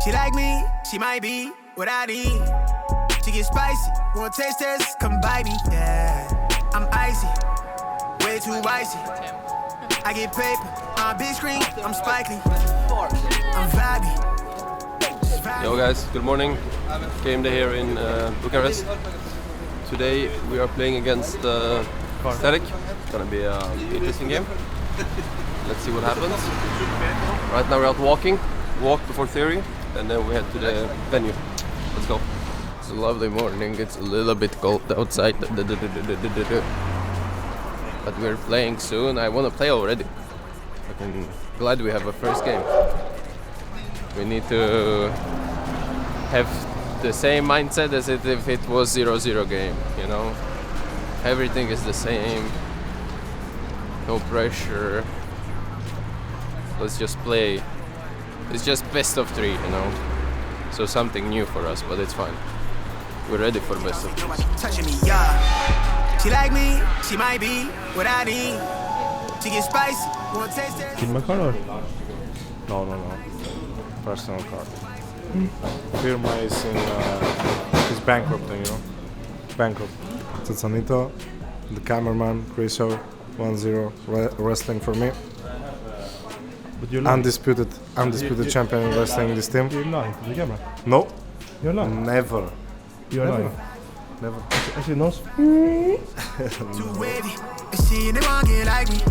She like me, she might be what I need. She get spicy, want taste test, come bite me. Yeah, I'm icy, way too icy. I get paper on a big screen, I'm spiky. I'm vibey. Yo guys, good morning. Game day here in Bucharest. Today we are playing against Static. It's gonna be an interesting game. Let's see what happens. Right now we're out walking. Walk before theory, and then we head to the venue. Let's go. It's a lovely morning. It's a little bit cold outside. But we're playing soon. I want to play already. I'm glad we have a first game. We need to have the same mindset as if it was 0-0 game, you know? Everything is the same. No pressure. Let's just play. It's just best of 3, you know? So something new for us, but it's fine. We're ready for best of 3. Touching me, yeah. She like me, she might be what I need. She get spicy, want taste test. Kid my car or? No. Personal car. Firma is in is bankrupt, you know. Bankrupt. It's Anito, the cameraman, Chriso, 1-0 wrestling for me. But you're Undisputed champion in wrestling in this team. You're lying to the camera. No. You're lying. Never. You're lying. Never. Actually, nose. Too wavy, and she ain't want get like me.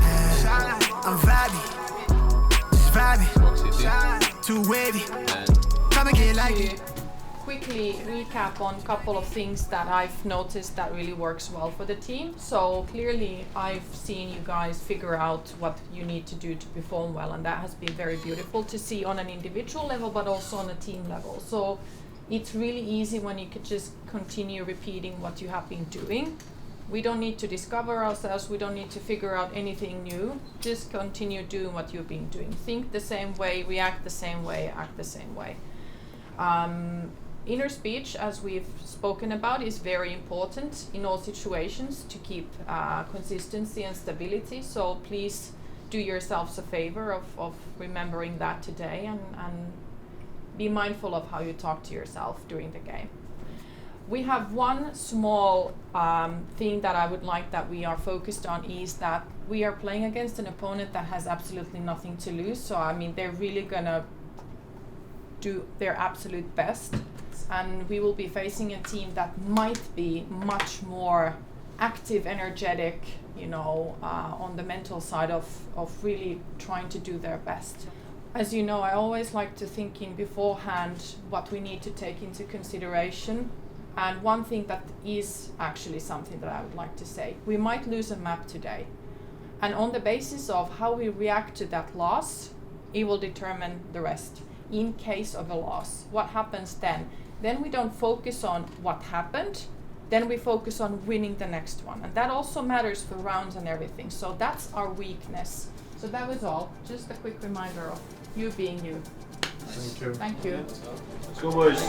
I'm vibey, just vibey. Too wavy, come and get like me. Quickly recap on a couple of things that I've noticed that really works well for the team. So clearly I've seen you guys figure out what you need to do to perform well, and that has been very beautiful to see on an individual level but also on a team level. So it's really easy when you could just continue repeating what you have been doing. We don't need to discover ourselves, we don't need to figure out anything new. Just continue doing what you've been doing. Think the same way, react the same way, act the same way. Inner speech, as we've spoken about, is very important in all situations to keep consistency and stability. So please do yourselves a favor of remembering that today and be mindful of how you talk to yourself during the game. We have one small thing that I would like that we are focused on is that we are playing against an opponent that has absolutely nothing to lose. So I mean, they're really gonna do their absolute best. And we will be facing a team that might be much more active, energetic, you know, on the mental side of really trying to do their best. As you know, I always like to think in beforehand what we need to take into consideration. And one thing that is actually something that I would like to say, we might lose a map today. And on the basis of how we react to that loss, it will determine the rest. In case of a loss, what happens then? Then we don't focus on what happened, then we focus on winning the next one. And that also matters for rounds and everything. So that's our weakness. So that was all. Just a quick reminder of you being you. Thank you. Thank you. Let's go, boys.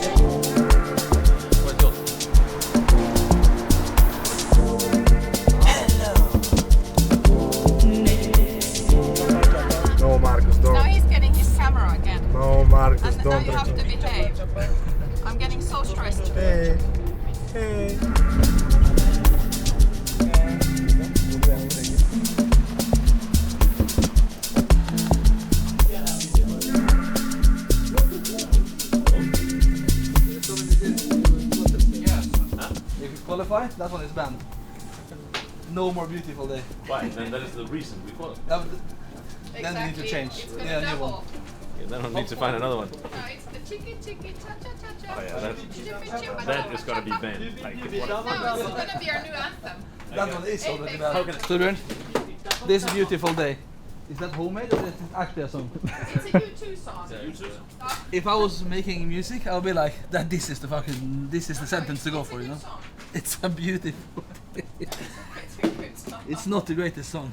No, Marcus, don't. Now he's getting his camera again. No, Marcus, And now don't. you have to behave. I'm getting so stressed. Hey. If you qualify, that one is banned. No more beautiful day. Why? Then that is the reason we qualify. Then you need to change. Yeah, new one. Okay, then we'll need to find another one. No, it's the chicky chicky cha cha cha cha. Oh yeah, that is gonna be banned. Like, what? No, it's gonna be our new anthem. That one is already banned. How can it? Student, this beautiful day. Is that homemade or is it actually a song? It's a U2 song. If I was making music, I would be like, this is the sentence to go for, you know? It's a beautiful day. It's not the greatest song.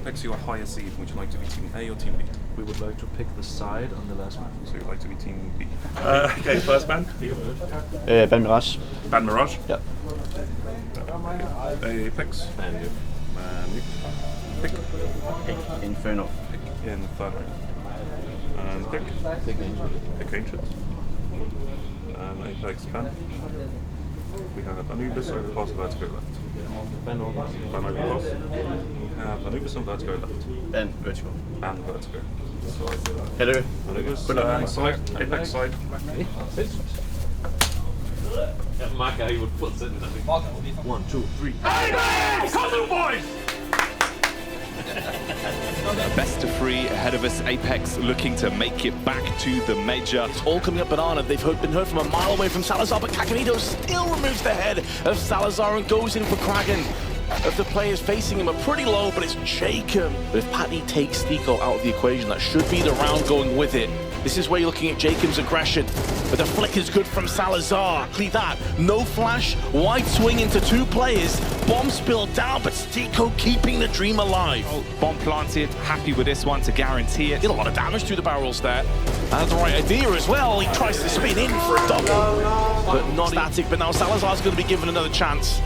Apeks, you are higher seed. Would you like to be Team A or Team B? We would like to pick the side on the last map. So you'd like to be Team B. Okay, first band. Band Mirage. Band Mirage. Yep. Apeks. And you. And you. Pick. Inferno. Pick Inferno. And pick. Pick Ancients. And Apeks band. We have Anubis over pass vertigo left. Ben over. Ben over pass. We have Anubis and vertigo left. Ben Vertigo. And vertigo. So Hello. Anubis Good luck. side. Apeks side. Yeah, Mark, he would put it in. 1, 2, 3. A best of 3 ahead of us. Apeks looking to make it back to the major. It's all coming up banana. They've been heard from a mile away from Salazar, but Kakanito still removes the head of Salazar and goes in for Kraken. Of the players facing him are pretty low, but it's Jacob. But if Patty takes Stico out of the equation, that should be the round going with it. This is where you're looking at Jacob's aggression. But the flick is good from Salazar. Exactly that. No flash, wide swing into 2 players. Bomb spilled down, but Stico keeping the dream alive. Oh, bomb planted. Happy with this one to guarantee it. Did a lot of damage through the barrels there. And had the right idea as well. He tries to spin in for a double. But not static, but now Salazar's going to be given another chance.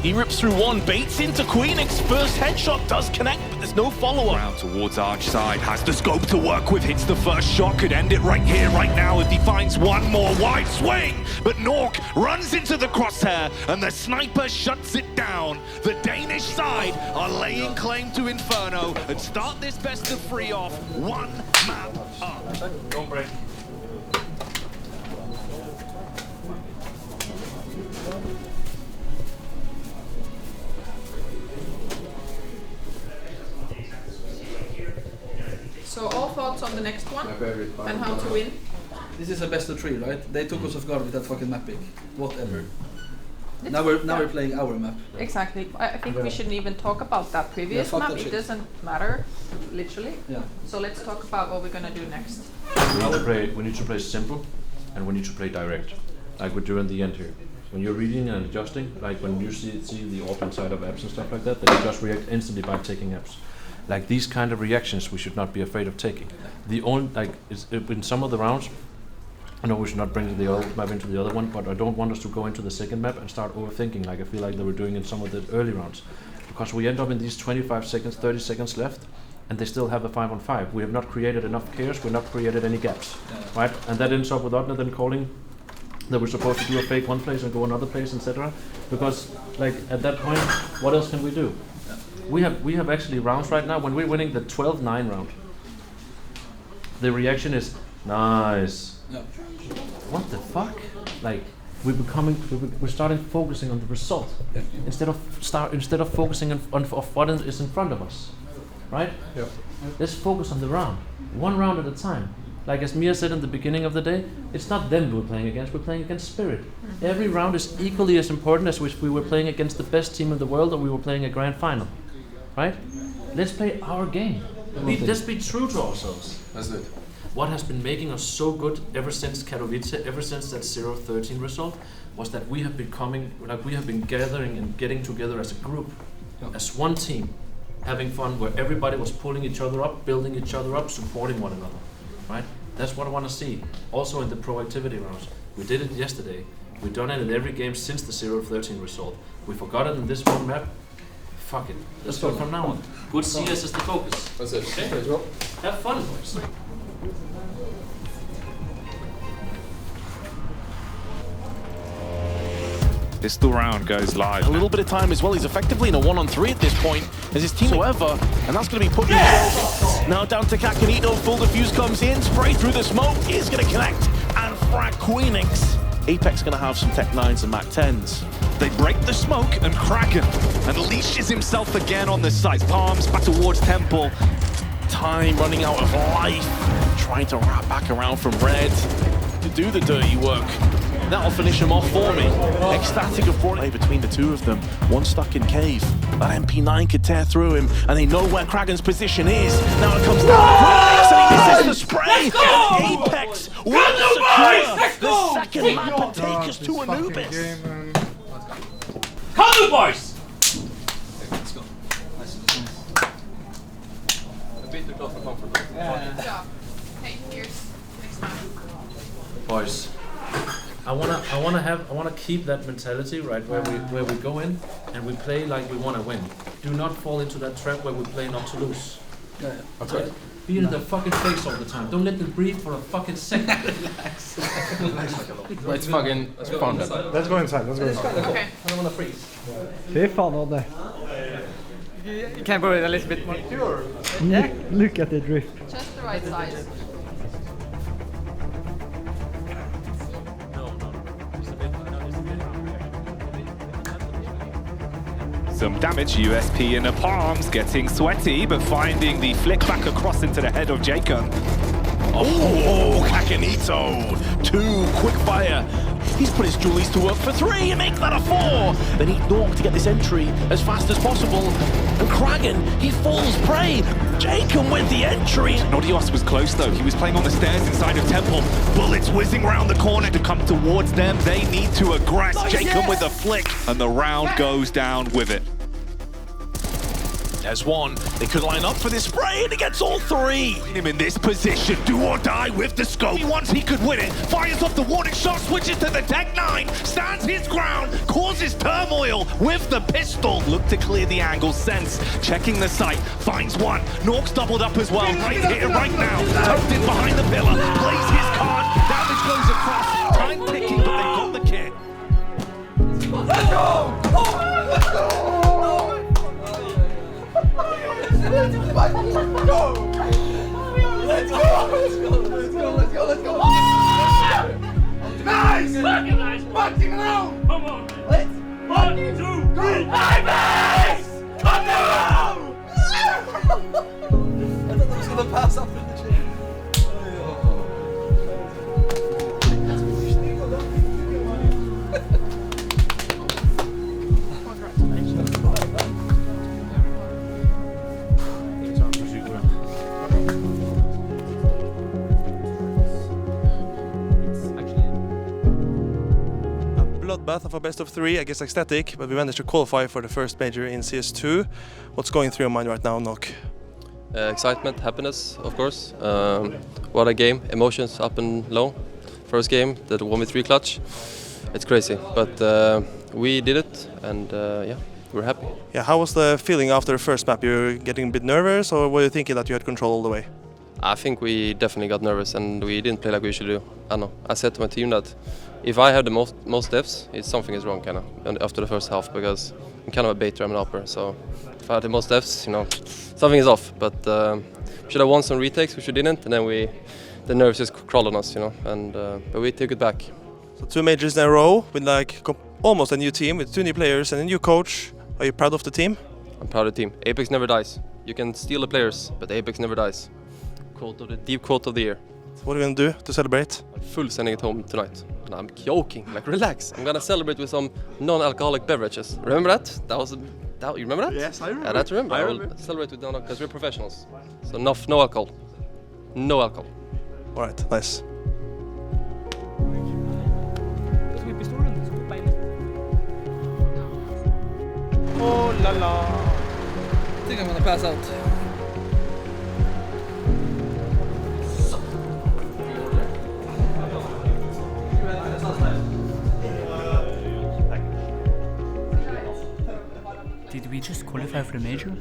He rips through one, baits into Queenix. First headshot does connect, but there's no follow-up. Round towards Arch side, has the scope to work with, hits the first shot, could end it right here, right now if he finds one more wide swing. But Nork runs into the crosshair and the sniper shuts it down. The Danish side are laying claim to Inferno and start this best of 3 off 1 map up. Don't break. So all thoughts on the next one and how to win? This is a best of 3, right? They took us off guard with that fucking map pick. Whatever. Now we're playing our map. Exactly. I think we shouldn't even talk about that previous map. It doesn't matter, literally. Yeah. So let's talk about what we're gonna do next. We need to play simple, and we need to play direct, like we're doing the end here. When you're reading and adjusting, like when you see the open side of apps and stuff like that, then you just react instantly by taking apps. Like these kind of reactions, we should not be afraid of taking. The only in some of the rounds, I know we should not bring the old map into the other one, but I don't want us to go into the second map and start overthinking like I feel like they were doing in some of the early rounds. Because we end up in these 25 seconds, 30 seconds left, and they still have a 5-on-5. We have not created enough chaos, we've not created any gaps, right? And that ends up with Otna then calling that we're supposed to do a fake one place and go another place, etc. Because like at that point, what else can we do? We have actually rounds right now when we're winning the 12-9 round. The reaction is nice. Yeah. What the fuck? Like we're starting focusing on the result instead of focusing on what is in front of us, right? Yeah. Let's focus on the round, 1 round at a time. Like as Mia said in the beginning of the day, it's not them we're playing against, we're playing against Spirit. Every round is equally as important as if we were playing against the best team in the world or we were playing a grand final, right? Let's play our game. Let's be true to ourselves. That's it. What has been making us so good ever since Katowice, ever since that 0-13 result, was that we have been gathering and getting together as a group, as one team, having fun where everybody was pulling each other up, building each other up, supporting one another, right? That's what I want to see. Also in the proactivity rounds. We did it yesterday. We've done it in every game since the 0-13 result. We forgot it in this one map. Fuck it. Let's go from now on. Good CS is the focus. That's it. Okay. As well. Have fun, boys. Pistol round goes live. A little bit of time as well. He's effectively in a 1-on-3 at this point as his team, however, and that's going to be put now down to Kakanito. Full defuse comes in, spray through the smoke, is going to connect and frag Queenix. Apeks going to have some Tech 9s and Mac 10s. They break the smoke and Kraken unleashes himself again on the site. Palms back towards Temple. Time running out of life. Trying to wrap back around from red to do the dirty work. That'll finish him off for me. Ecstatic have brought it between the two of them. One stuck in cave. That MP9 could tear through him, and they know where Kraken's position is. Now it comes down to Queenix, and he misses the spray. Apeks will secure the second map and take us to Anubis. Come on, boys! Let's go. felt so comfortable. Good job. Hey, here's next time. Boys, I wanna keep that mentality, right, where we go in and we play like we wanna win. Do not fall into that trap where we play not to lose. Yeah. Okay. Be in the fucking face all the time. Don't let them breathe for a fucking second. Relax. Let's fucking fun then. Let's go inside. Let's go inside. Okay. I don't wanna freeze. Fy fan av det. Can I borrow it a little bit more? Sure. Yeah. Look at the drift. Just the right size. Some damage, USP in the palms, getting sweaty, but finding the flick back across into the head of Jacob. Oh, Kakanito! 2 quick fire. He's put his dualies to work for 3 and make that a 4. They need Nork to get this entry as fast as possible. And Kragan, he falls prey. Jacob with the entry. Nordios was close though. He was playing on the stairs inside of Temple. Bullets whizzing round the corner to come towards them. They need to aggress. Nice, Jacob yeah. with a flick, and the round goes down with it. There's one. They could line up for this spray and it gets all 3. Him in this position, do or die with the scope. Once he could win it, fires off the warning shot, switches to the Tech 9, stands his ground, causes turmoil with the pistol. Look to clear the angle, sense, checking the sight, finds one. Nork's doubled up as well, right here, right now. Tucked in behind the pillar, plays his card, damage goes across, time ticking, but they got the kit. Let's go! Let's go! Let's go! Nice! Fucking nice! Fucking around! Come on! Let's 1, 2, 3! Apeks! Come down! I thought that was gonna pass up in the chair. Bloodbath of a best of 3 against Ecstatic, but we managed to qualify for the first major in CS2. What's going through your mind right now, Nok? Excitement, happiness, of course. What a game, emotions up and low. First game, the 1v3 clutch. It's crazy, but we did it, and yeah, we're happy. Yeah, how was the feeling after the first map? You're getting a bit nervous, or were you thinking that you had control all the way? I think we definitely got nervous, and we didn't play like we should do. I don't know. I said to my team that if I have the most deaths, something is wrong, kind of, after the first half, because I'm kind of a baiter, I'm an upper. So if I had the most deaths, you know, something is off. But we should have won some retakes, which we didn't, and then the nerves just crawled on us, you know. And but we took it back. So 2 majors in a row with like almost a new team with 2 new players and a new coach. Are you proud of the team? I'm proud of the team. Apeks never dies. You can steal the players, but Apeks never dies. Deep quote of the year. What are you gonna do to celebrate? Full sending it home tonight. And I'm joking, like relax. I'm gonna celebrate with some non-alcoholic beverages. Remember that? You remember that? Yes, I remember. Yeah, that's remember. I I remember. will celebrate with non-alcohol because we're professionals. So no alcohol. No alcohol. Alright, nice. Oh la la. I think I'm gonna pass out. Did we just qualify for the major?